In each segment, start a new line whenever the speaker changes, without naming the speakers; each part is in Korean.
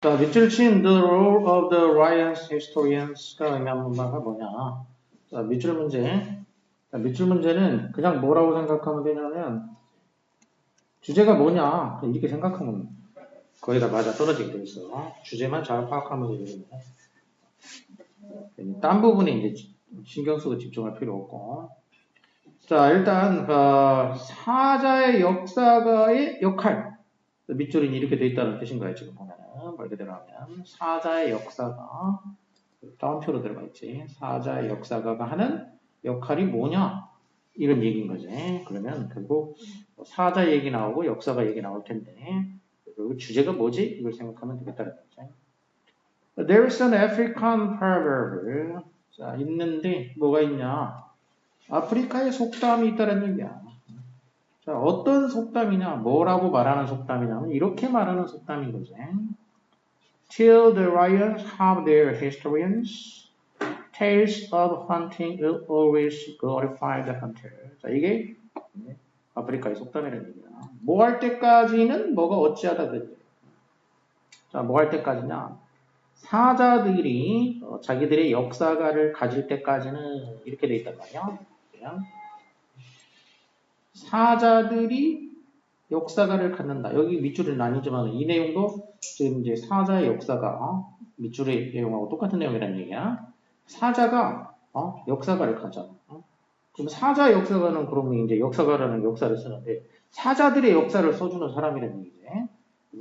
자, 밑줄 친 The Role of the Lions Historians가 의미하는 바가 뭐냐? 자, 밑줄 문제. 자, 밑줄 문제는 그냥 뭐라고 생각하면 되냐면 주제가 뭐냐 이렇게 생각하면 거의 다 맞아 떨어지게 돼 있어. 주제만 잘 파악하면 되거든요. 딴 부분에 이제 신경 쓰고 집중할 필요 없고. 자, 일단 사자의 역사가의 역할. 밑줄이 이렇게 돼 있다는 뜻인 거예요. 지금 보면은 말 그대로 하면 사자의 역사가 다운표로 들어가 있지. 사자의 역사가가 하는 역할이 뭐냐? 이런 얘기인 거지. 그러면 결국 사자 얘기 나오고 역사가 얘기 나올 텐데 그리고 주제가 뭐지? 이걸 생각하면 되겠다는 거죠. There's an African proverb. 자, 있는데 뭐가 있냐? 아프리카의 속담이 있다는 얘기야. 자, 어떤 속담이냐? 뭐라고 말하는 속담이냐면 이렇게 말하는 속담인 거지. Till the lions have their historians, tales of hunting will always glorify the hunter. 자, 이게 아프리카의 속담이라는 얘기야. 뭐 할 때까지는 뭐가 어찌하다 그랬지. 자, 뭐 할 때까지냐? 사자들이 자기들의 역사가를 가질 때까지는 이렇게 돼 있단 말이야. 그냥 사자들이 역사가를 갖는다. 여기 밑줄은 나뉘지만 이 내용도 지금 이제 사자의 역사가 밑줄의 내용하고 똑같은 내용이라는 얘기야. 사자가 역사가를 가져. 그럼 사자 역사가는 그러면 이제 역사가라는 역사를 쓰는데 사자들의 역사를 써주는 사람이라는 얘기지.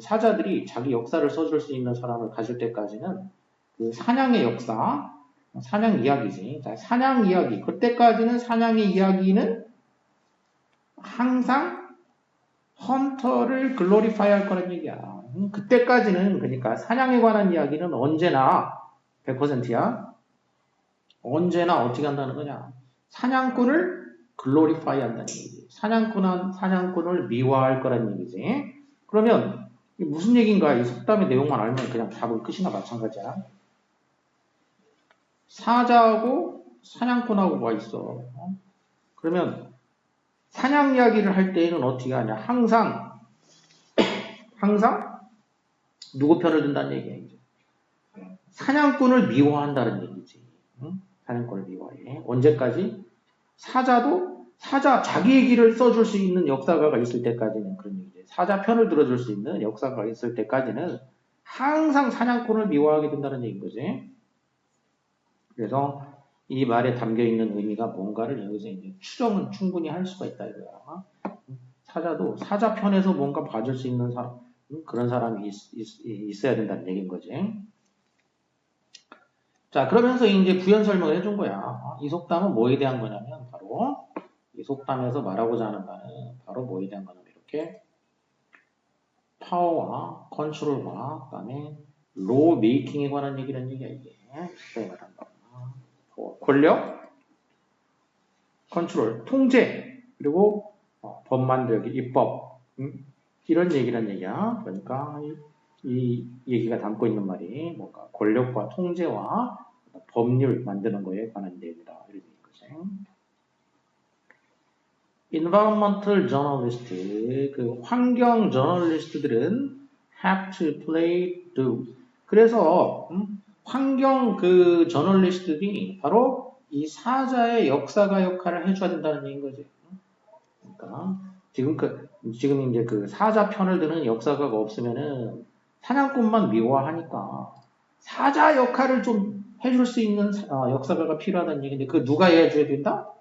사자들이 자기 역사를 써줄 수 있는 사람을 가질 때까지는 그 사냥의 역사, 사냥 이야기지. 자, 사냥 이야기. 그때까지는 사냥의 이야기는 항상 헌터를 글로리파이 할 거란 얘기야. 그때까지는 그러니까 사냥에 관한 이야기는 언제나 100%야. 언제나 어떻게 한다는 거냐. 사냥꾼을 글로리파이 한다는 얘기지. 사냥꾼을 미화할 거란 얘기지. 그러면 무슨 얘기인가 이 속담의 내용만 알면 그냥 답은 끝이나 마찬가지야. 사자하고 사냥꾼하고 뭐가 있어. 그러면 사냥 이야기를 할 때에는 어떻게 하냐. 항상 누구 편을 든다는 얘기야. 이제. 사냥꾼을 미워한다는 얘기지. 응? 사냥꾼을 미워해. 언제까지? 사자 자기 얘기를 써줄 수 있는 역사가가 있을 때까지는 그런 얘기지. 사자 편을 들어줄 수 있는 역사가가 있을 때까지는 항상 사냥꾼을 미워하게 된다는 얘기인 거지. 그래서 이 말에 담겨 있는 의미가 뭔가를 여기서 이제 추정은 충분히 할 수가 있다 이거야. 사자도 사자 편에서 뭔가 봐줄 수 있는 사람, 그런 사람이 있어야 된다는 얘기인 거지. 자, 그러면서 이제 부연 설명을 해준 거야. 이 속담은 뭐에 대한 거냐면 바로 이 속담에서 말하고자 하는 바는 바로 뭐에 대한 거냐면 이렇게 파워와 컨트롤과 그다음에 로 메이킹에 관한 얘기라는 얘기야 이게. 이렇게 말한다. 권력, 컨트롤, 통제, 그리고 법 만들기, 입법 이런 얘기란 얘기야. 그러니까 이 얘기가 담고 있는 말이 뭔가 권력과 통제와 법률 만드는 거에 관한 내용이다. 이런 얘기인 거지. Environmental journalist, 그 환경 저널리스트들은 have to play the. 그래서 환경 그 저널리스트들이 바로 이 사자의 역사가 역할을 해줘야 된다는 얘기인 거지. 그러니까 지금 이제 그 사자 편을 드는 역사가가 없으면은 사냥꾼만 미워하니까 사자 역할을 좀 해줄 수 있는 역사가가 필요하다는 얘기인데 그 누가 해줘야 된다?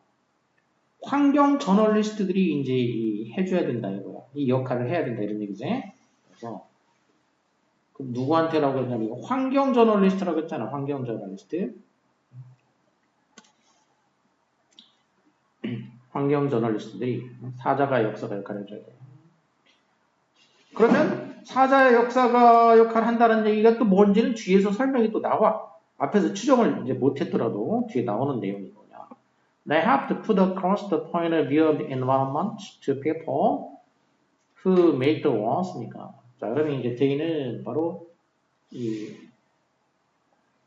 환경 저널리스트들이 이제 해줘야 된다 이거야. 이 역할을 해야 된다 이런 얘기지. 그래서 그럼 누구한테라고 했냐면 이거 환경 저널리스트라고 했잖아. 환경 저널리스트. 환경 저널리스트들이 사자가 역사가 역할을 해줘야 돼. 그러면 사자의 역사가 역할을 한다는 얘기가 또 뭔지는 뒤에서 설명이 또 나와. 앞에서 추정을 이제 못했더라도 뒤에 나오는 내용이 뭐냐. They have to put across the point of view of the environment to people who make the laws.니까. 자, 그러면 이제 저희는 바로 이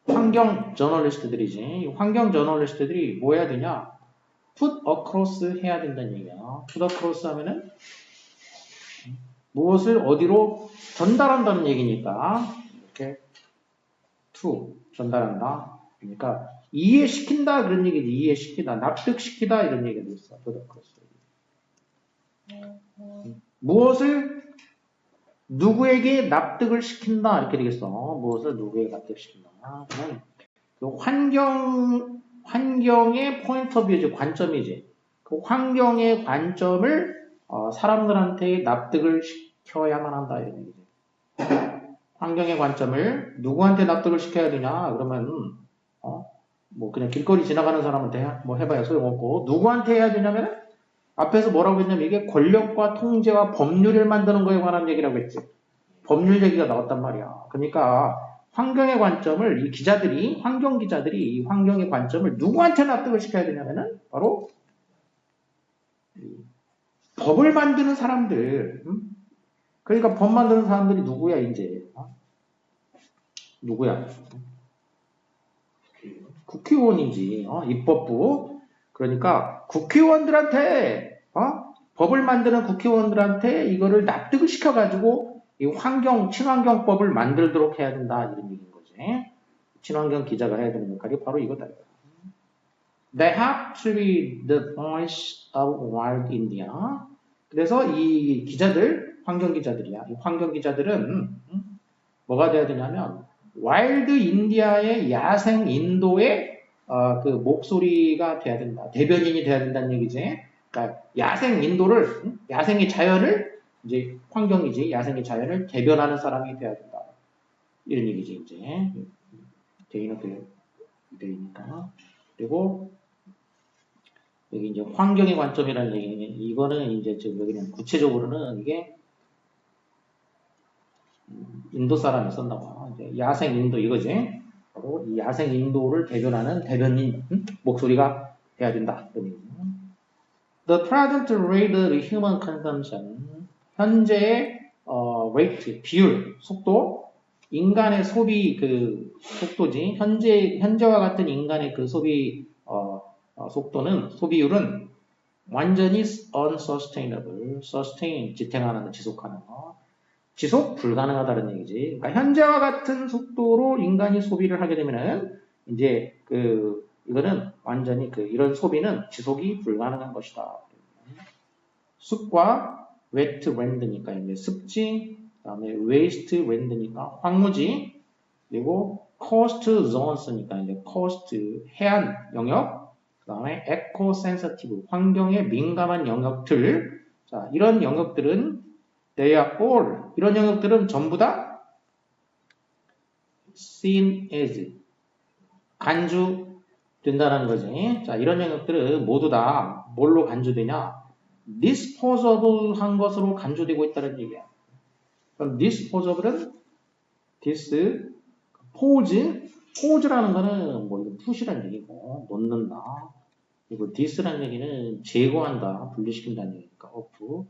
환경 저널리스트들이지. 이 환경 저널리스트들이 뭐 해야 되냐? put across 해야 된다는 얘기야. put across 하면은 무엇을 어디로 전달한다는 얘기니까 이렇게 to 전달한다. 그러니까 이해시킨다 그런 얘기지. 이해시키다, 납득시키다 이런 얘기가 있어. 무엇을 누구에게 납득을 시킨다 이렇게 되겠어. 무엇을 누구에게 납득시킨다. 그러면 그 환경의 포인트 오브 뷰지 관점이지. 그 환경의 관점을 사람들한테 납득을 시켜야만 한다 이런 얘기지. 환경의 관점을 누구한테 납득을 시켜야 되냐? 그러면 뭐 그냥 길거리 지나가는 사람한테 뭐 해봐야 소용없고 누구한테 해야 되냐면 앞에서 뭐라고 했냐면 이게 권력과 통제와 법률을 만드는 거에 관한 얘기라고 했지. 법률 얘기가 나왔단 말이야. 그러니까 환경의 관점을 이 기자들이 환경 기자들이 이 환경의 관점을 누구한테 납득을 시켜야 되냐면은 바로 법을 만드는 사람들. 그러니까 법 만드는 사람들이 누구야 이제? 누구야? 국회의원이지. 입법부. 그러니까 국회의원들한테 법을 만드는 국회의원들한테 이거를 납득을 시켜가지고 이 친환경법을 만들도록 해야 된다 이런 얘기인 거지. 친환경 기자가 해야 되는 역할이 바로 이거다. They have to be the voice of wild India. 그래서 이 기자들, 환경 기자들이야. 이 환경 기자들은 뭐가 돼야 되냐면 와일드 인디아의 야생 인도의 그 목소리가 돼야 된다. 대변인이 돼야 된다는 얘기지. 그러니까 야생 인도를, 야생의 자연을 이제 환경이지. 야생의 자연을 대변하는 사람이 돼야 된다. 이런 얘기지 이제. 대인어필 되니까. 그리고 여기 이제 환경의 관점이라는 얘기는 이거는 이제 여기는 구체적으로는 이게 인도 사람이 썼나 봐. 이제 야생 인도 이거지. 바로 이 야생 인도를 대변하는 대변인 목소리가 돼야 된다. The present rate of human consumption. 현재의 rate 비율 속도 인간의 소비 그 속도지. 현재와 같은 인간의 그 소비 속도는 소비율은 완전히 unsustainable. sustain 지탱하는 거, 지속하는 거. 지속 불가능하다는 얘기지. 그러니까 현재와 같은 속도로 인간이 소비를 하게 되면은 이제 이거는 완전히 이런 소비는 지속이 불가능한 것이다. 습과 wet land니까 이제 습지, 그다음에 waste land니까 황무지, 그리고 coast zones니까 이제 coast 해안 영역, 그다음에 eco sensitive 환경에 민감한 영역들. 자, 이런 영역들은 they are all 이런 영역들은 전부 다 seen as 간주된다는 거지. 자, 이런 영역들은 모두 다 뭘로 간주되냐? disposable 한 것으로 간주되고 있다는 얘기야. 그럼 disposable은 pose라는 거는 뭐 이거 push라는 얘기고 놓는다. 그리고 dis라는 얘기는 제거한다, 분리시킨다는 얘기니까 off.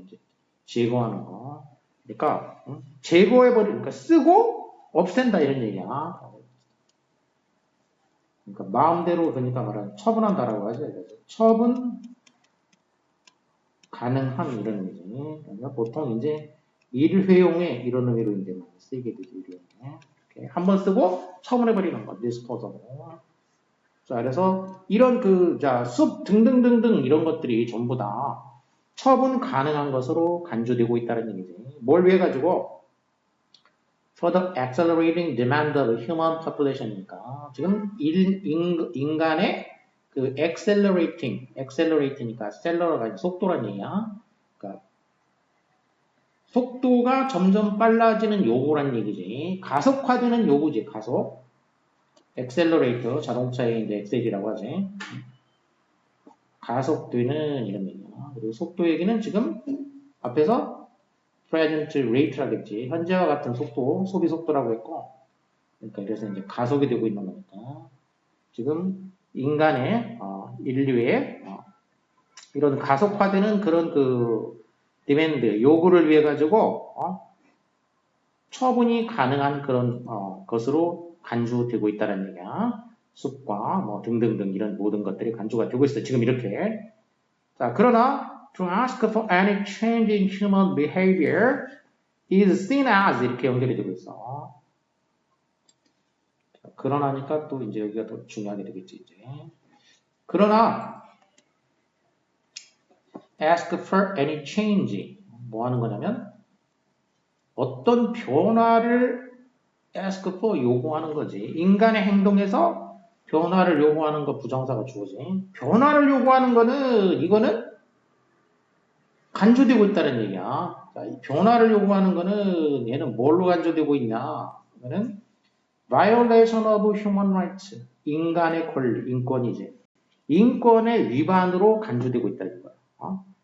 이제 제거하는 거. 그러니까 제거해버리니까 쓰고 없앤다 이런 얘기야. 그러니까 마음대로 그러니까 말하는 처분한다라고 하죠. 그래서 처분 가능함 이런 의미지. 그러니까 보통 이제 일회용에 이런 의미로 이제 많이 쓰이게 되죠. 일회용에. 한번 쓰고 처분해버리는 거. disposable. 자, 그래서 이런 숲 등등등등 이런 것들이 전부 다 처분 가능한 것으로 간주되고 있다는 얘기지. 뭘 위해 가지고? For the accelerating demand of human population이니까 지금 인간의 accelerating니까 accelera가 속도란 얘기야. 그러니까 속도가 점점 빨라지는 요구란 얘기지. 가속화되는 요구지. 가속. accelerator 자동차의 이제 엑셀이라고 하지. 가속되는 이런 얘기야. 그리고 속도 얘기는 지금 앞에서 present rate라겠지. 현재와 같은 속도, 소비 속도라고 했고, 그러니까 이래서 이제 가속이 되고 있는 거니까 지금 인간의 인류의 이런 가속화되는 그런 디맨드, 요구를 위해 가지고 처분이 가능한 그런 것으로 간주되고 있다는 얘기야. 숲과 뭐 등등등 이런 모든 것들이 간주가 되고 있어. 지금 이렇게. 자, 그러나 to ask for any change in human behavior is seen as 이렇게 연결이 되고 있어. 그러나니까 또 이제 여기가 더 중요하게 되겠지, 이제. 그러나, ask for any change. 뭐 하는 거냐면, 어떤 변화를 ask for 요구하는 거지. 인간의 행동에서 변화를 요구하는 거 부정사가 주어지. 변화를 요구하는 거는, 이거는 간주되고 있다는 얘기야. 자, 이 변화를 요구하는 거는 얘는 뭘로 간주되고 있냐? 이거는 violation of human rights. 인간의 권리, 인권이지. 인권의 위반으로 간주되고 있다 이거야.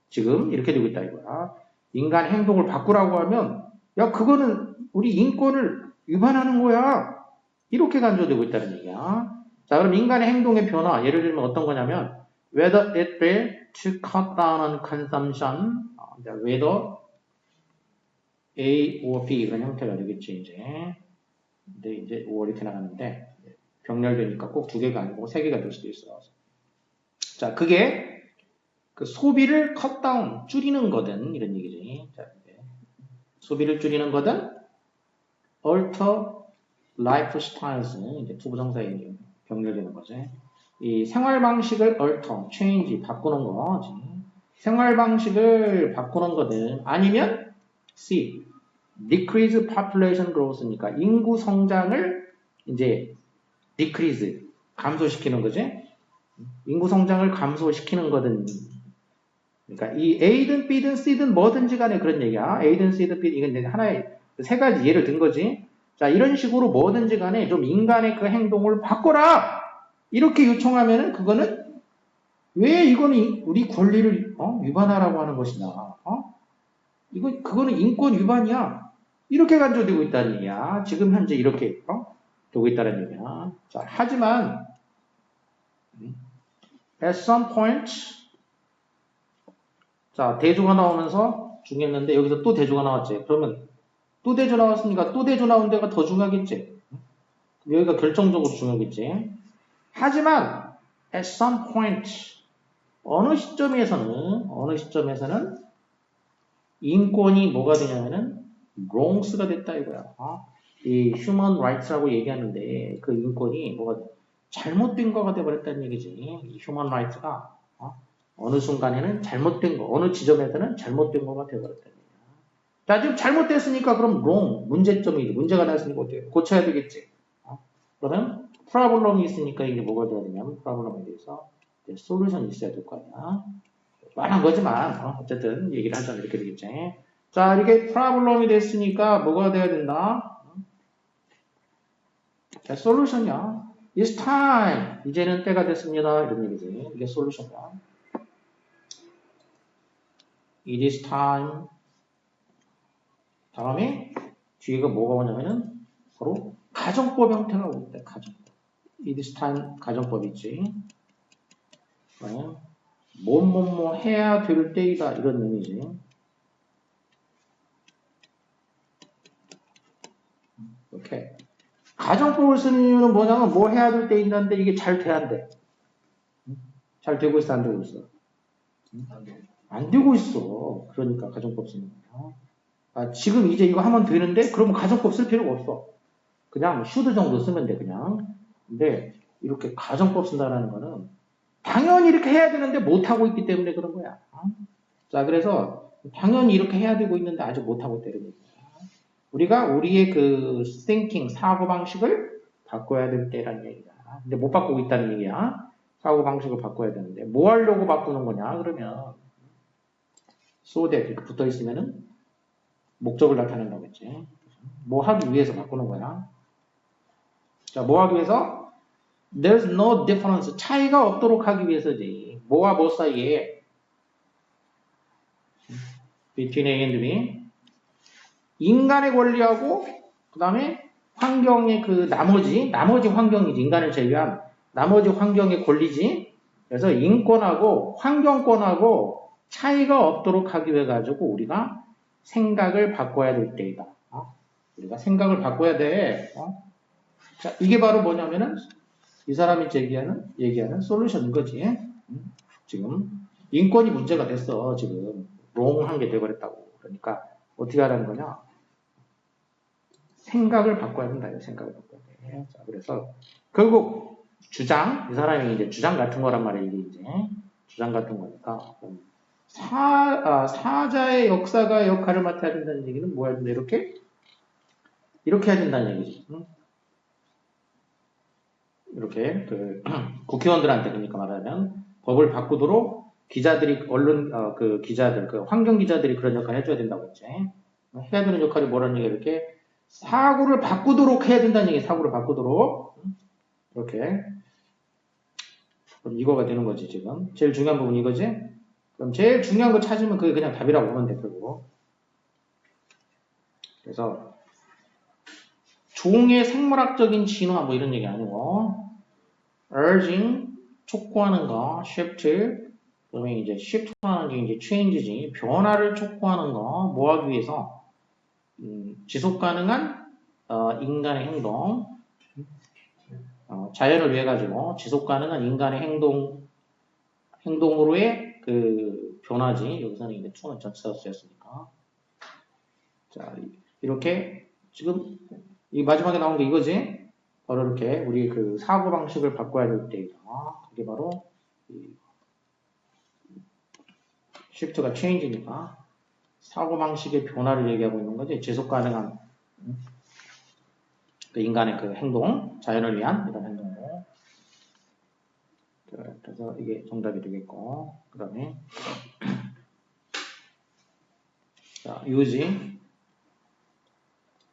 지금 이렇게 되고 있다 이거야. 인간 행동을 바꾸라고 하면 야 그거는 우리 인권을 위반하는 거야. 이렇게 간주되고 있다는 얘기야. 자 그럼 인간의 행동의 변화 예를 들면 어떤 거냐면 whether it be to cut down on consumption whether A or B 이런 형태가 되겠지 이제. 근데 이제 5월 이렇게 나갔는데 병렬되니까 꼭 2개가 아니고 3개가 될 수도 있어. 자, 그게 그 소비를 컷다운, 줄이는 거든 이런 얘기지. 자, 소비를 줄이는 거든 alter lifestyles 이제 투부정사에 병렬되는 거지. 이 생활 방식을 alter, change 바꾸는 거지. 생활 방식을 바꾸는 거든 아니면 C decrease population growth니까 인구 성장을 이제 decrease 감소시키는 거지. 인구 성장을 감소시키는 거든. 그러니까 이 A든 B든 C든 뭐든지 간에 그런 얘기야. A든 C든 B든 이건 하나의 3가지 예를 든 거지. 자, 이런 식으로 뭐든지 간에 좀 인간의 그 행동을 바꿔라! 이렇게 요청하면은 그거는 왜 이거는 우리 권리를 위반하라고 하는 것이냐. 그거는 인권 위반이야. 이렇게 간주되고 있다는 얘기야. 지금 현재 이렇게 되고 있다는 얘기야. 자, 하지만 at some point 자 대조가 나오면서 중요했는데 여기서 또 대조가 나왔지. 그러면 또 대조 나왔으니까 또 대조 나온 데가 더 중요하겠지. 여기가 결정적으로 중요하겠지. 하지만 at some point 어느 시점에서는 인권이 뭐가 되냐면은 wrongs가 됐다 이거야. 이 human rights라고 얘기하는데 그 인권이 뭐가 잘못된 거가 돼버렸다는 얘기지. 이 human rights가 어느 순간에는 잘못된 거, 어느 지점에서는 잘못된 거가 돼버렸다는 얘기야. 자, 지금 잘못됐으니까 그럼 wrong, 문제점이지. 문제가 났으니까 어떻게 고쳐야 되겠지. 그러면 problem이 있으니까 이게 뭐가 돼야 되냐면 problem에 대해서 솔루션이 있어야 될 거 아니야. 뻔한 거지만 어쨌든 얘기를 하자면 이렇게 되겠지. 자, 이렇게 problem이 됐으니까 뭐가 돼야 된다? 자, 솔루션이야. It's time. 이제는 때가 됐습니다. 이런 얘기지. 이게 솔루션이야. It is time. 다음에 뒤에가 뭐가 오냐면은 바로 가정법 형태가 오는데 가정법. It is time 가정법 있지. 뭐 해야 될 때이다 이런 의미지. 이렇게 가정법을 쓰는 이유는 뭐냐면 뭐 해야 될 때 있는데 이게 잘 돼야 안 돼. 잘 되고 있어 안 되고 있어? 안 되고 있어. 그러니까 가정법 쓰는 거야. 지금 이제 이거 하면 되는데 그러면 가정법 쓸 필요가 없어. 그냥 should 정도 쓰면 돼 그냥. 근데 이렇게 가정법 쓴다는 거는 당연히 이렇게 해야 되는데 못하고 있기 때문에 그런 거야. 자, 그래서 당연히 이렇게 해야 되고 있는데 아직 못하고 있다는 얘기야. 우리가 우리의 그 thinking, 사고방식을 바꿔야 될 때라는 얘기야. 근데 못 바꾸고 있다는 얘기야. 사고방식을 바꿔야 되는데 뭐 하려고 바꾸는 거냐 그러면 so that 이렇게 붙어 있으면은 목적을 나타내는 거겠지. 뭐 하기 위해서 바꾸는 거야. 자, 뭐 하기 위해서? There's no difference. 차이가 없도록 하기 위해서지. 뭐와 뭐 사이에 between A and B 인간의 권리하고 그 다음에 환경의 그 나머지 환경이지. 인간을 제외한 나머지 환경의 권리지. 그래서 인권하고 환경권하고 차이가 없도록 하기 위해 가지고 우리가 생각을 바꿔야 될 때이다. 우리가 생각을 바꿔야 돼. 자, 이게 바로 뭐냐면은 이 사람이 얘기하는 솔루션인 거지. 지금 인권이 문제가 됐어. 지금 롱한 게 돼버렸다고. 그러니까 어떻게 하라는 거냐? 생각을 바꿔야 된다. 생각을 바꿔야 돼. 자, 그래서 결국 주장, 이 사람이 이제 주장 같은 거란 말이에요. 이게 이제 주장 같은 거니까 사자의 역사가 역할을 맡아야 된다는 얘기는 뭐야? 이렇게 해야 된다는 얘기지. 이렇게 국회의원들한테 그러니까 말하면 법을 바꾸도록 기자들이 그 기자들 그 환경 기자들이 그런 역할을 해줘야 된다고 했지. 해야 되는 역할이 뭐라는 얘기야? 이렇게 사고를 바꾸도록 해야 된다는 얘기. 사고를 바꾸도록 이렇게. 그럼 이거가 되는 거지 지금. 제일 중요한 부분 이거지. 그럼 제일 중요한 거 찾으면 그게 그냥 답이라고 보면 돼. 결국. 그래서 종의 생물학적인 진화 뭐 이런 얘기 아니고 urging 촉구하는 거, shift 그러면 이제 shift하는 게 이제 change지. 변화를 촉구하는 거 뭐 하기 위해서 지속 가능한 인간의 행동 자연을 위해 가지고 지속 가능한 인간의 행동으로의 그 변화지. 여기서는 이제 to는 전치사로 쓰였으니까. 자, 이렇게 지금 이 마지막에 나온 게 이거지. 바로 이렇게 우리 그 사고 방식을 바꿔야 될 때이다. 그게 바로 shift가 change니까 사고 방식의 변화를 얘기하고 있는 거지. 지속 가능한 그 인간의 그 행동, 자연을 위한 이런 행동으로. 그래서 이게 정답이 되겠고, 그 다음에 자, 요지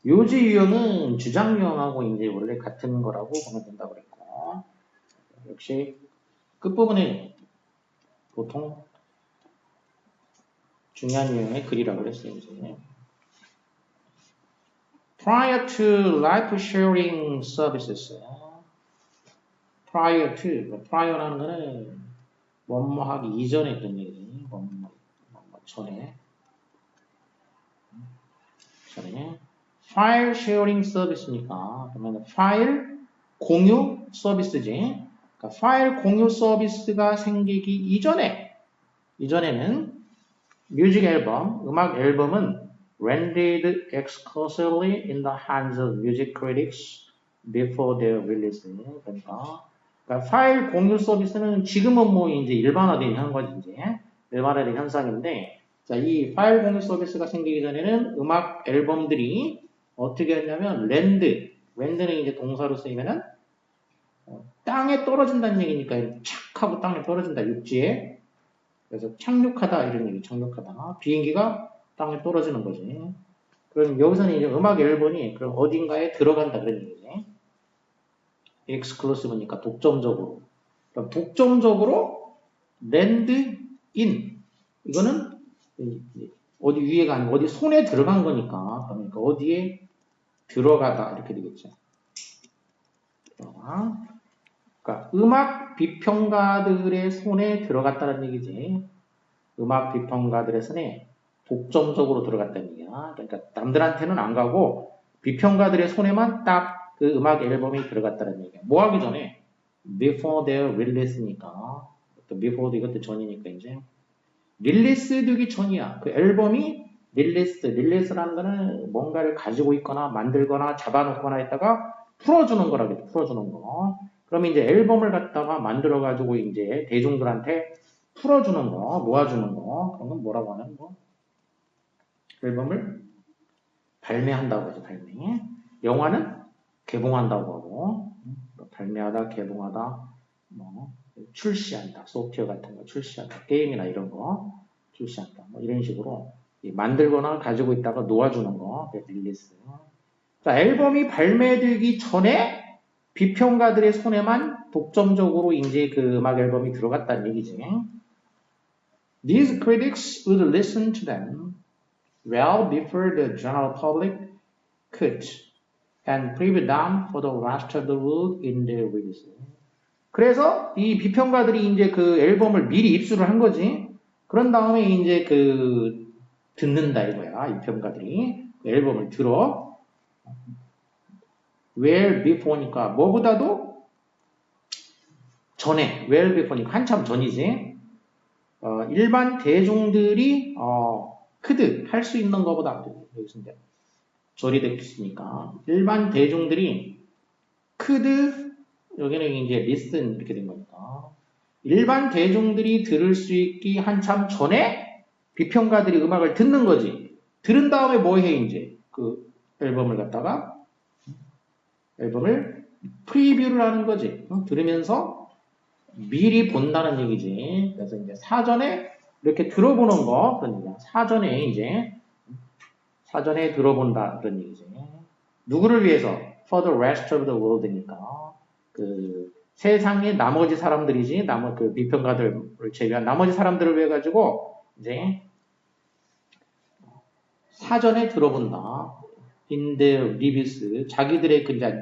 유형은 주장 유형하고 이제 원래 같은 거라고 보면 된다고 그랬고, 역시 끝부분에 보통 중요한 유형의 글이라고 그랬어요. 이제. Prior to life sharing services. prior라는 거는 뭐뭐 하기 이전에 했던 얘기. 뭐뭐 전에. 파일 쉐어링 서비스니까 그러면 파일 공유 서비스지. 그러니까 파일 공유 서비스가 생기기 이전에는 뮤직 앨범, 음악 앨범은 rendered exclusively in the hands of music critics before their release. 그러니까 파일 공유 서비스는 지금은 뭐 이제 일반화된 현상이지. 일반화된 현상인데, 자, 이 파일 공유 서비스가 생기기 전에는 음악 앨범들이 어떻게 했냐면 랜드는 이제 동사로 쓰이면은 땅에 떨어진다는 얘기니까 착 하고 땅에 떨어진다 육지에. 그래서 착륙하다 이런 얘기. 착륙하다. 비행기가 땅에 떨어지는 거지. 그럼 여기서는 이제 음악 앨범이 그럼 어딘가에 들어간다 그런 얘기지. exclusive니까 독점적으로. 그럼 독점적으로 랜드 인 이거는 어디 위에가 아니고 어디 손에 들어간 거니까 그러니까 어디에 들어가다 이렇게 되겠죠. 그러니까 음악 비평가들의 손에 들어갔다는 얘기지. 음악 비평가들의 손에 독점적으로 들어갔다는 얘기야. 그러니까 남들한테는 안 가고 비평가들의 손에만 딱 그 음악 앨범이 들어갔다는 얘기야. 뭐 하기 전에? Before their release니까. 또 before 이것도 전이니까 이제. 릴리스 되기 전이야. 그 앨범이 릴리스라는 거는 뭔가를 가지고 있거나 만들거나 잡아놓거나 했다가 풀어주는 거라고 풀어주는 거. 그럼 이제 앨범을 갖다가 만들어가지고 이제 대중들한테 풀어주는 거, 모아주는 거. 그런 건 뭐라고 하는 거? 앨범을 발매한다고 하죠, 발매. 영화는 개봉한다고 하고, 발매하다, 개봉하다, 뭐, 출시한다. 소프트웨어 같은 거 출시한다. 게임이나 이런 거 출시한다. 뭐 이런 식으로 만들거나 가지고 있다가 놓아주는 거. 릴리스. 자, 앨범이 발매되기 전에 비평가들의 손에만 독점적으로 이제 그 음악 앨범이 들어갔다는 얘기지. These critics would listen to them well before the general public could and preview them for the rest of the world in their release. 그래서 이 비평가들이 이제 그 앨범을 미리 입수를 한 거지. 그런 다음에 이제 그 듣는다 이거야. 이 평가들이 그 앨범을 들어. Well before니까 뭐보다도 전에 well before니까 한참 전이지. 일반 대중들이 could 할 수 있는 것보다 여기서 이제 조리됐으니까 일반 대중들이 could 여기는 이제 listen 이렇게 된 거니까 일반 대중들이 들을 수 있기 한참 전에 비평가들이 음악을 듣는 거지. 들은 다음에 뭐 해 이제 그 앨범을 갖다가 앨범을 프리뷰를 하는 거지. 들으면서 미리 본다는 얘기지. 그래서 이제 사전에 이렇게 들어보는 거 그런 얘기야. 사전에 들어본다 그런 얘기지. 누구를 위해서? For the rest of the world니까 그 세상의 나머지 사람들이지, 그 비평가들을 제외한 나머지 사람들을 위해 가지고 이제 사전에 들어본다. In the reviews, 자기들의 그 이제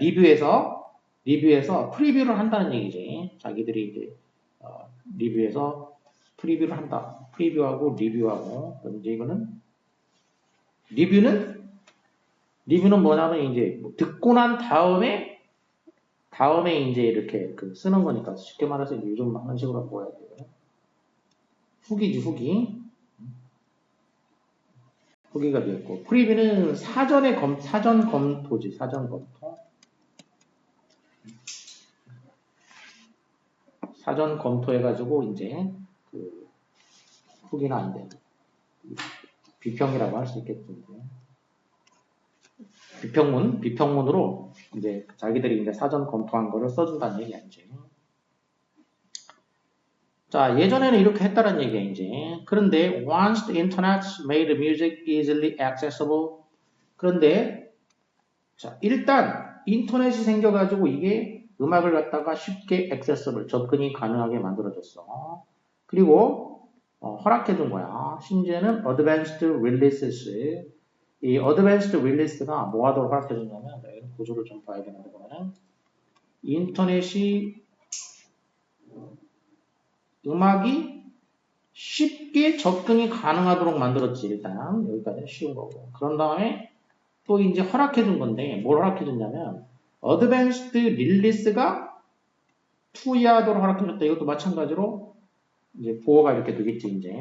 리뷰에서 프리뷰를 한다는 얘기지. 자기들이 이제 리뷰에서 프리뷰를 한다. 프리뷰하고 리뷰하고 그럼 이제 이거는 리뷰는 뭐냐면 이제 듣고 난 다음에 이제 이렇게 그 쓰는 거니까 쉽게 말해서 요즘 하는 식으로 보여야 돼요. 후기지 후기가 되었고 프리뷰는 사전 검토지 사전 검토해가지고 이제 그 후기는 안 돼. 비평이라고 할 수 있겠죠. 비평문으로 이제 자기들이 이제 사전 검토한 거를 써준다는 얘기야, 이제. 자, 예전에는 이렇게 했다는 얘기야, 이제. 그런데, once the internet made music easily accessible. 그런데, 자, 일단, 인터넷이 생겨가지고 이게 음악을 갖다가 쉽게 accessible, 접근이 가능하게 만들어졌어. 그리고, 허락해준 거야. 심지어는 advanced releases. 이 advanced release가 뭐 하도록 허락해줬냐면, 구조를 좀 봐야 되는데, 보면은, 인터넷이 음악이 쉽게 접근이 가능하도록 만들었지. 일단 여기까지는 쉬운 거고. 그런 다음에 또 이제 허락해준 건데 뭘 허락해줬냐면 어드밴스드 릴리스가 투여하도록 허락해줬다. 이것도 마찬가지로 이제 보호가 이렇게 되겠지. 이제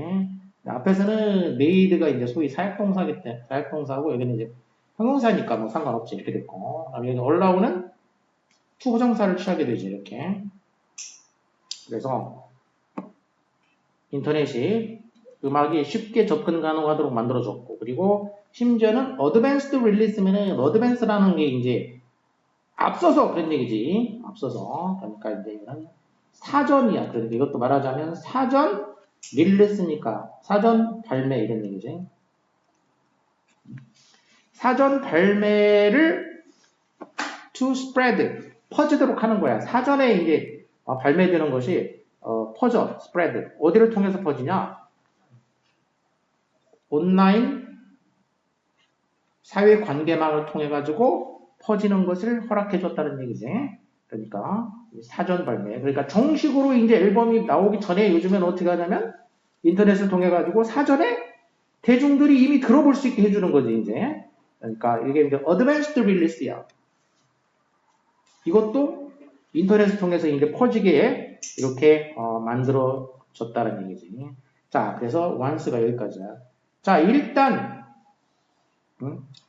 앞에서는 메이드가 이제 소위 사역동사기 때문에 사역동사고 여기는 이제 형용사니까 뭐 상관없지 이렇게 됐고 여기 올라오는 투부정사를 취하게 되지 이렇게. 그래서 인터넷이 음악이 쉽게 접근 가능하도록 만들어줬고 그리고 심지어는 어드밴스드 릴리스면은 어드밴스라는 게 이제 앞서서 그런 얘기지. 앞서서 그러니까 이제 이거는 사전이야. 그러니까 이것도 말하자면 사전 릴리스니까 사전 발매 이런 얘기지. 사전 발매를 to spread 퍼지도록 하는 거야. 사전에 이제 발매되는 것이 퍼져, spread. 어디를 통해서 퍼지냐? 온라인 사회 관계망을 통해 가지고 퍼지는 것을 허락해 줬다는 얘기지. 그러니까 사전 발매. 그러니까 정식으로 이제 앨범이 나오기 전에 요즘엔 어떻게 하냐면 인터넷을 통해 가지고 사전에 대중들이 이미 들어볼 수 있게 해주는 거지 이제. 그러니까 이게 이제 어드밴스드 릴리스야. 이것도 인터넷을 통해서 이제 퍼지게 이렇게 만들어졌다는 얘기지. 자, 그래서 once가 여기까지야. 자, 일단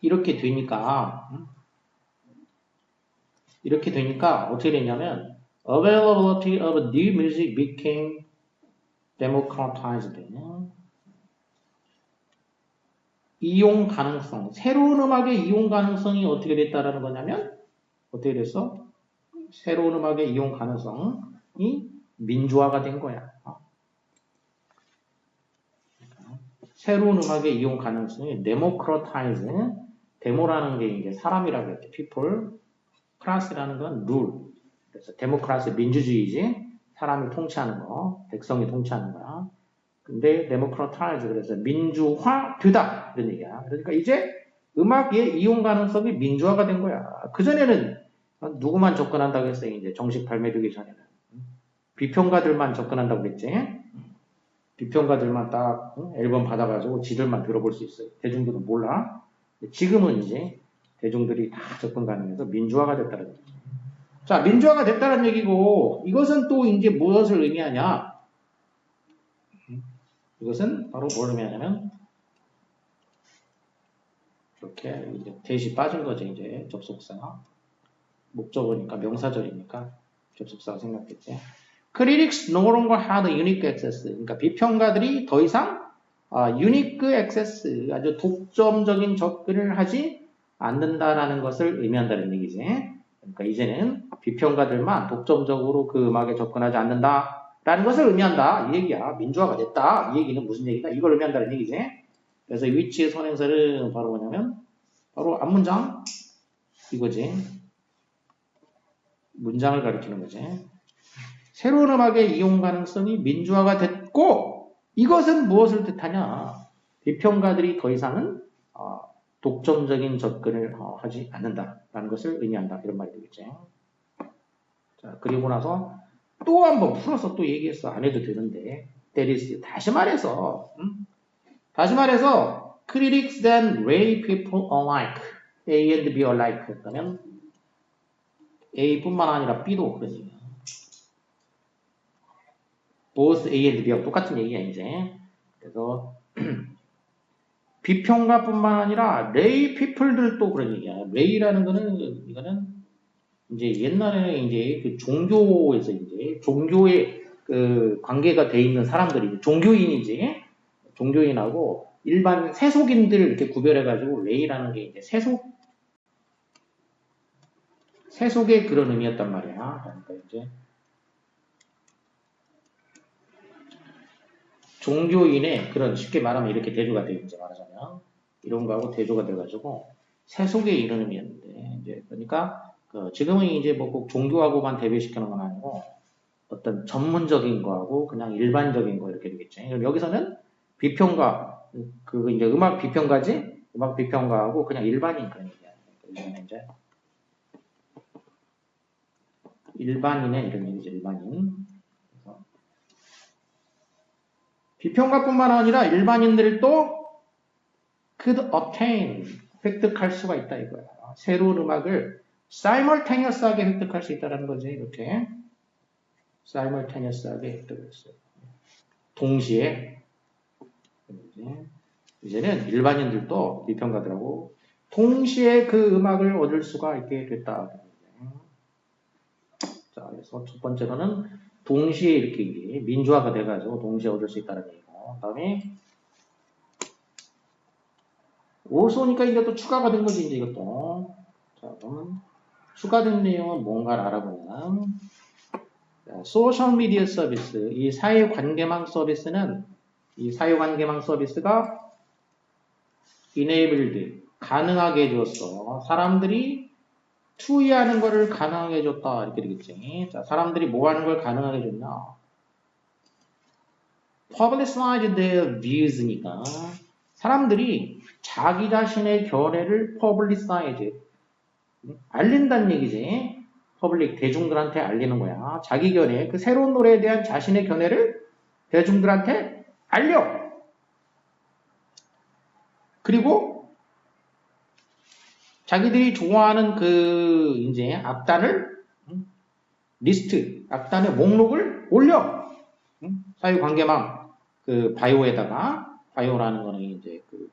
이렇게 되니까 어떻게 되냐면 availability of new music became democratized. 이용 가능성, 새로운 음악의 이용 가능성이 어떻게 됐다라는 거냐면 어떻게 됐어? 새로운 음악의 이용 가능성이 민주화가 된 거야. 새로운 음악의 이용 가능성이 democratize, 데모라는 게 이제 사람이라고 했죠. people, class라는 건 rule. 그래서 democracy, 민주주의지. 사람이 통치하는 거, 백성이 통치하는 거야. 근데 democratize, 그래서 민주화되다. 이런 얘기야. 그러니까 이제 음악의 이용 가능성이 민주화가 된 거야. 그전에는 누구만 접근한다고 했어요. 이제 정식 발매되기 전에는. 비평가들만 접근한다고 그랬지. 비평가들만 딱 앨범 받아가지고 지들만 들어볼 수 있어요. 대중들은 몰라. 지금은 이제 대중들이 다 접근 가능해서 민주화가 됐다는 얘기죠. 자, 민주화가 됐다는 얘기고 이것은 또 이제 무엇을 의미하냐? 이것은 바로 뭘 의미하냐면 이렇게 이제 대시 빠진 거죠. 이제 접속사. 목적어니까 명사절이니까 접속사가 생략됐지. Critics no longer had unique access. 그러니까 비평가들이 더 이상 unique access, 아주 독점적인 접근을 하지 않는다라는 것을 의미한다는 얘기지. 그러니까 이제는 비평가들만 독점적으로 그 음악에 접근하지 않는다라는 것을 의미한다. 이 얘기야. 민주화가 됐다. 이 얘기는 무슨 얘기다? 이걸 의미한다는 얘기지. 그래서 이 위치의 선행사는 바로 뭐냐면 바로 앞문장 이거지. 문장을 가리키는 거지. 새로운 음악의 이용 가능성이 민주화가 됐고 이것은 무엇을 뜻하냐? 비평가들이 더 이상은 독점적인 접근을 하지 않는다라는 것을 의미한다. 이런 말이 되겠지. 자, 그리고 나서 또 한번 풀어서 또 얘기했어. 안 해도 되는데. 다시 말해서 critics and lay people alike, A and B alike. 그러면 A뿐만 아니라 B도 그런 얘기야. both A and B하고 똑같은 얘기야 이제. 그래서 비평가뿐만 아니라 lay people들도 그런 얘기야. lay라는 거는 이거는 이제 옛날에 이제 그 종교에서 이제 종교에 그 관계가 돼 있는 사람들이 종교인이지. 종교인하고 일반 세속인들을 이렇게 구별해가지고 lay라는 게 이제 세속의 그런 의미였단 말이야. 그러니까 이제 종교인의 그런 쉽게 말하면 이렇게 대조가 돼 이제 말하자면 이런 거하고 대조가 돼가지고 세속의 이런 의미였는데 이제 그러니까 지금은 이제 뭐 꼭 종교하고만 대비시키는 건 아니고 어떤 전문적인 거하고 그냥 일반적인 거 이렇게 되겠죠. 그럼 여기서는 비평가 그 이제 음악 비평가지 음악 비평가하고 그냥 일반인 그런 얘기야. 그러니까 이제 일반인의 이런 얘기죠. 일반인. 비평가뿐만 아니라 일반인들도 could obtain, 획득할 수가 있다 이거야. 새로운 음악을 simultaneous하게 획득할 수 있다는 거지. 이렇게 simultaneous하게 획득할 수 있어요. 동시에 이제는 일반인들도 비평가들하고 동시에 그 음악을 얻을 수가 있게 됐다. 자, 그래서 첫 번째로는 동시에 이렇게 민주화가 돼가지고 동시에 얻을 수 있다는 얘기고, 그다음에 올소니까 이게 또 추가가 된 거지 이제 이것도. 자, 그러면 추가된 내용은 뭔가를 알아보면 소셜 미디어 서비스, 이 사회관계망 서비스는 이 사회관계망 서비스가 enabled, 가능하게 해줬어. 사람들이 투이하는 거를 가능하게 해줬다 이렇게 되겠지. 자, 사람들이 뭐 하는 걸 가능하게 해줬냐? publicize their views니까 사람들이 자기 자신의 견해를 publicize, 알린다는 얘기지. 퍼블릭, 대중들한테 알리는 거야. 자기 견해, 그 새로운 노래에 대한 자신의 견해를 대중들한테 알려. 그리고 자기들이 좋아하는 그 이제 악단을 리스트, 악단의 목록을 올려. 사회관계망 그 바이오에다가, 바이오라는 거는 이제 그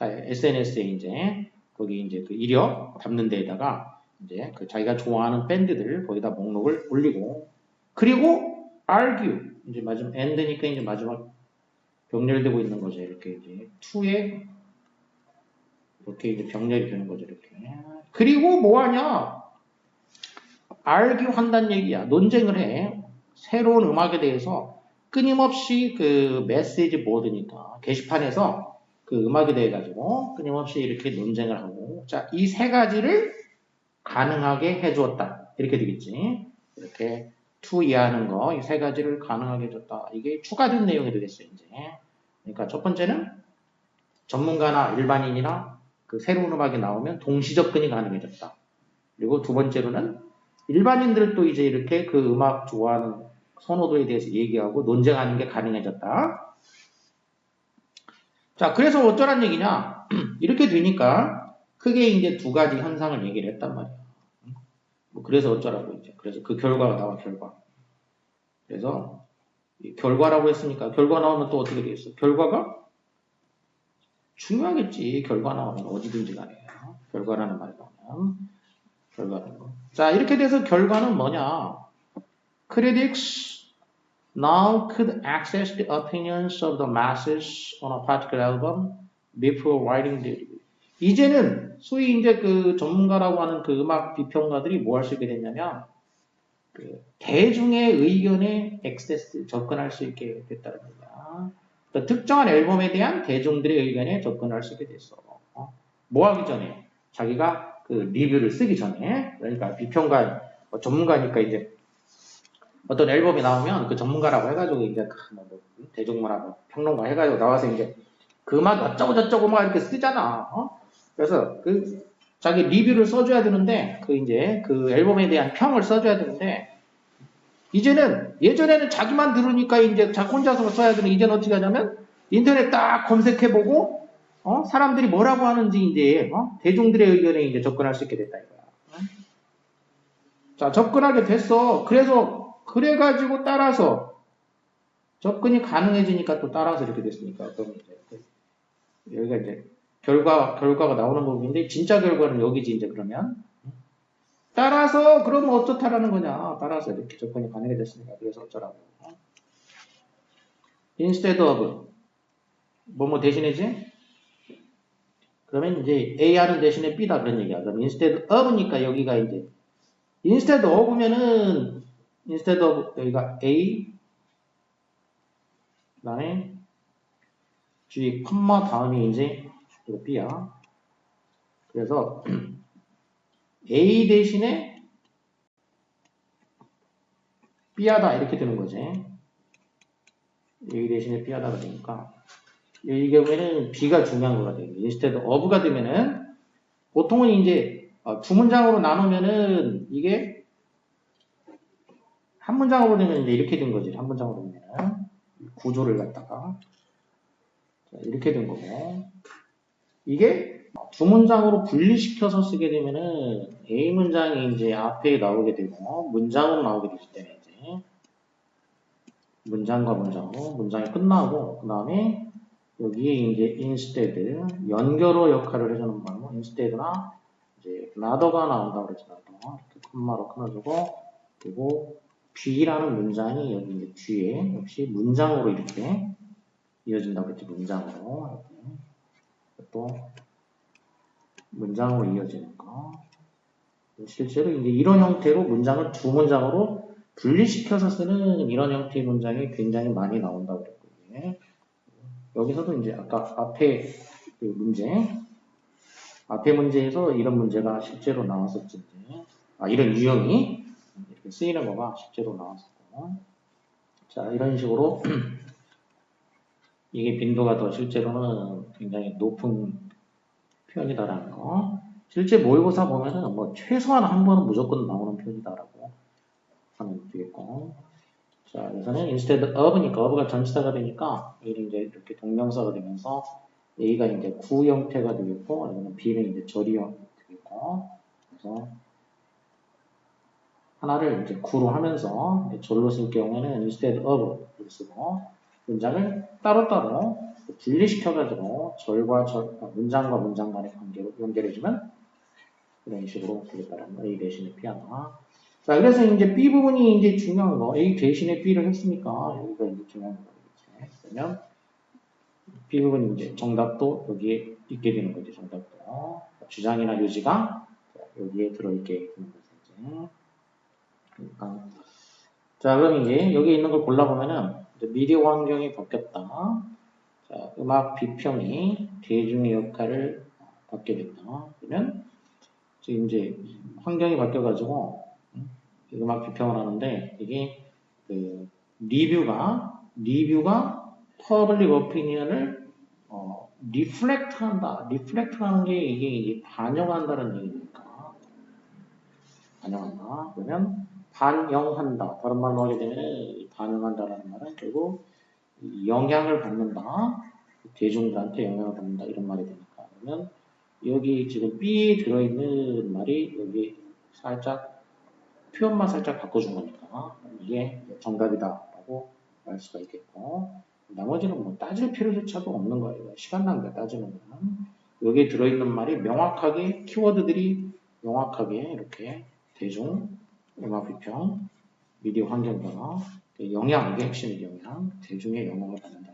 SNS에 이제 거기 이제 그 이력 담는 데에다가 이제 그 자기가 좋아하는 밴드들 거기다 목록을 올리고, 그리고 argue, 이제 마지막 end니까 이제 마지막 병렬되고 있는 거죠. 이렇게 이제 to에 이렇게 이제 병렬이 되는 거죠. 이렇게. 그리고 뭐 하냐? argue 한다는 얘기야. 논쟁을 해. 새로운 음악에 대해서 끊임없이 그 메시지 보드니까 게시판에서 그 음악에 대해 가지고 끊임없이 이렇게 논쟁을 하고, 자, 이 세 가지를 가능하게 해주었다. 이렇게 되겠지. 이렇게 to 이해하는 거, 이 세 가지를 가능하게 해줬다. 이게 추가된 내용이 되겠어요, 이제. 그러니까 첫 번째는 전문가나 일반인이나 그 새로운 음악이 나오면 동시 접근이 가능해졌다. 그리고 두 번째로는 일반인들도 이제 이렇게 그 음악 좋아하는 선호도에 대해서 얘기하고 논쟁하는 게 가능해졌다. 자, 그래서 어쩌란 얘기냐? 이렇게 되니까 크게 이제 두 가지 현상을 얘기를 했단 말이야. 그래서 어쩌라고 이제. 그래서 그 결과가 나와, 결과. 그래서 결과라고 했으니까 결과 나오면 또 어떻게 되겠어? 결과가 중요하겠지. 결과 나오면 어디든지 간에. 결과라는 말이 나오면. 자, 이렇게 돼서 결과는 뭐냐? Critics now could access the opinions of the masses on a particular album before writing the review. 이제는 소위 이제 그 전문가라고 하는 그 음악 비평가들이 뭐 할 수 있게 됐냐면 그 대중의 의견에 액세스 접근할 수 있게 됐다는 거야. 그러니까 특정한 앨범에 대한 대중들의 의견에 접근할 수 있게 됐어. 뭐 하기 전에 자기가 그 리뷰를 쓰기 전에 그러니까 비평가 전문가니까 이제 어떤 앨범이 나오면 그 전문가라고 해가지고 이제 뭐 대중문화 평론가 해가지고 나와서 이제 그 음악 어쩌고 저쩌고 막 이렇게 쓰잖아. 그래서 그 자기 리뷰를 써줘야 되는데 그 이제 그 앨범에 대한 평을 써줘야 되는데 이제는 예전에는 자기만 들으니까 이제 자기 혼자서 써야 되는 이제는 어떻게 하냐면 인터넷 딱 검색해보고 사람들이 뭐라고 하는지 이제 대중들의 의견에 이제 접근할 수 있게 됐다 이거야. 자 접근하게 됐어. 그래가지고 따라서 접근이 가능해지니까 또 따라서 이렇게 됐으니까 그럼 이제 여기가 이제 결과가 나오는 부분인데 진짜 결과는 여기지 이제 그러면 따라서 그러면 어떻다라는 거냐 따라서 이렇게 접근이 가능해졌으니까 그래서 어쩌라고 instead of 뭐뭐 대신이지 그러면 이제 AR은 대신에 B다 그런 얘기야. 그럼 instead of니까 여기가 이제 instead of면은 instead of 여기가 A 그다음에 G 컴마 다음이 이제 이거 B야. 그래서 A 대신에 B하다 이렇게 되는 거지. A 대신에 B하다가 되니까 이 경우에는 B가 중요한 거가 돼요. instead of가 되면은 보통은 이제 두 문장으로 나누면은 이게 한 문장으로 되면 이제 이렇게 된 거지. 한 문장으로 되면은 구조를 갖다가 이렇게 된 거고 이게 두 문장으로 분리시켜서 쓰게 되면은 A 문장이 이제 앞에 나오게 되고 문장으로 나오게 되기 때문에 이제 문장과 문장으로 문장이 끝나고 그 다음에 여기에 이제 instead 연결어 역할을 해주는 거고 instead나 이제 nother가 나온다고 그랬잖아요. 이렇게 콤마로 끊어주고 그리고 B라는 문장이 여기 이제 뒤에 역시 문장으로 이렇게 이어진다고 했죠. 문장으로 또 문장으로 이어지는 거. 실제로 이제 이런 형태로 문장을 두 문장으로 분리시켜서 쓰는 이런 형태의 문장이 굉장히 많이 나온다고 그랬거든요. 여기서도 이제 아까 앞에 그 앞에 문제에서 이런 문제가 실제로 나왔었지. 이런 유형이 이렇게 쓰이는 거가 실제로 나왔었고. 자, 이런 식으로 이게 빈도가 더 실제로는 굉장히 높은 표현이다라는 거. 실제 모의고사 보면은 뭐 최소한 한 번은 무조건 나오는 표현이다라고 하면 되겠고. 자, 여기서는 instead of니까 of가 전치사가 되니까 A는 이제 이렇게 동명사가 되면서 A가 이제 구 형태가 되겠고, 여기는 B는 이제 절이 형태가 되겠고, 그래서 하나를 이제 구로 하면서 절로 쓸 경우에는 instead of를 쓰고 문장을 따로따로 분리시켜가지고 문장과 문장 간의 관계로 연결해주면 이런 식으로 되겠다라는 거. A 대신에 B 하나. 자, 그래서 이제 B 부분이 이제 중요한 거. A 대신에 B를 했으니까 여기가 이제 중요한 거겠지. 그러면 B 부분 이제 정답도 여기에 있게 되는 거죠. 정답도. 주장이나 요지가 여기에 들어있게 되는 거죠. 그러니까. 자, 그럼 이제 여기 있는 걸 골라보면은 미디어 환경이 바뀌었다. 자, 음악 비평이 대중의 역할을 받게 됐다. 그러면 지금 이제 환경이 바뀌어가지고 음악 비평을 하는데 이게 그 리뷰가 퍼블릭 오피니언을 리플렉트한다. 리플렉트하는 게 이게 반영한다는 얘기니까 반영한다. 그러면 반영한다. 다른 말로 하게 되면 반영한다라는 말은 결국 영향을 받는다. 대중들한테 영향을 받는다. 이런 말이 되니까. 그러면 여기 지금 B에 들어있는 말이 여기 살짝 표현만 살짝 바꿔준 거니까 이게 정답이다라고 말 수가 있겠고 나머지는 뭐 따질 필요조차도 없는 거예요. 시간 낭비야 따지는 거는. 여기에 들어있는 말이 명확하게 키워드들이 명확하게 이렇게 대중, 음악 비평, 미디어 환경 변화, 영향, 이게 핵심이죠. 영향, 대중의 영향을 받는다.